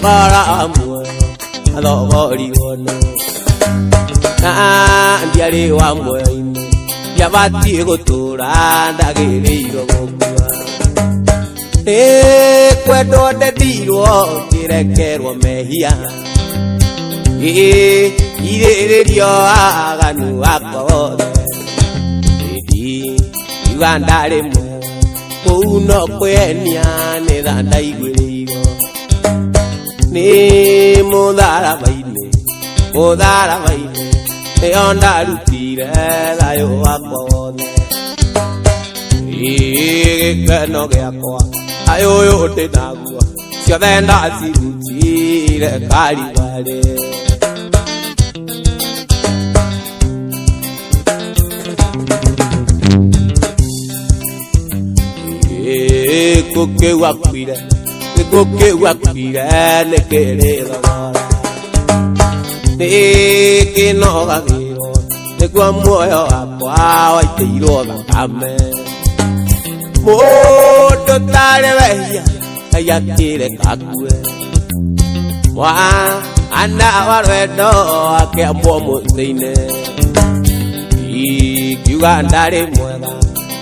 Yabara Moe, Hello, Body one. Ah, Yari one way. Yabati go to Randagiri. Ecuador de Dio, Director Mejia. Ire Dio Aganu Apo. Ugandare mo, uno quenya ne da dai guigo. Ne modara vaine, e onda rutire la yo apone. Che no che acqua, ayo yo te nagua, si avenda si rutire cari vale. Coque guapira, le quiere dar. Que no va a ir, de cuando yo agua y tiro la cama. Mucho tarde veía, ella quiere cacue. Andaba redo a que amo cine. Y que andare mueva,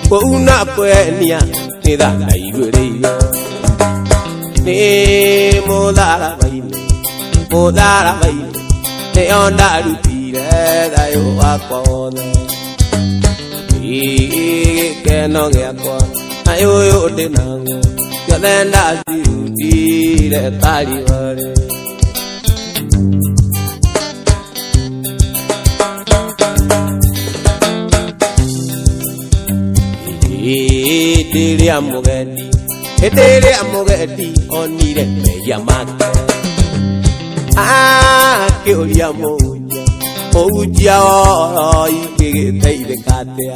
por una puenia. Ni da dai guigo ni modara vaine ne onda rutire da yo akone ke no ge akwa ayo yo de nango yo lenda si rutire tari vare Etere amogeti, onire me yamake. Que oliamo, ouja oro, y que te catea.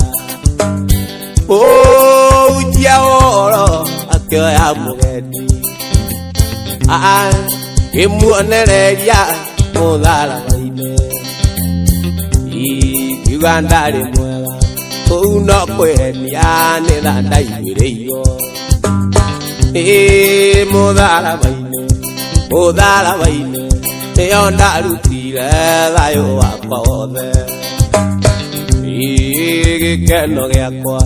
Ouja oro, a que amogeti. Que muonereya, modala baile. Y Ugandare mueva. Uno quenya ne da dai guigo. Modala vaine, te onda rutire la yo apode. Que no ge akwa,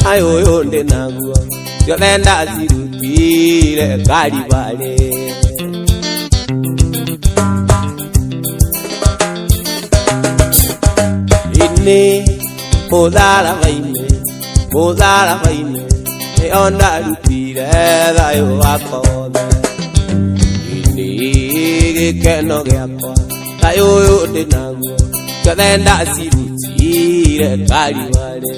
ayo yo de nagua, yo lenda si rutire cari vale. Inni modala vaine, te onda rutire la yo apode. Inni que no ge akwa, ayo yo de nagua, yo lenda si rutire cari vale.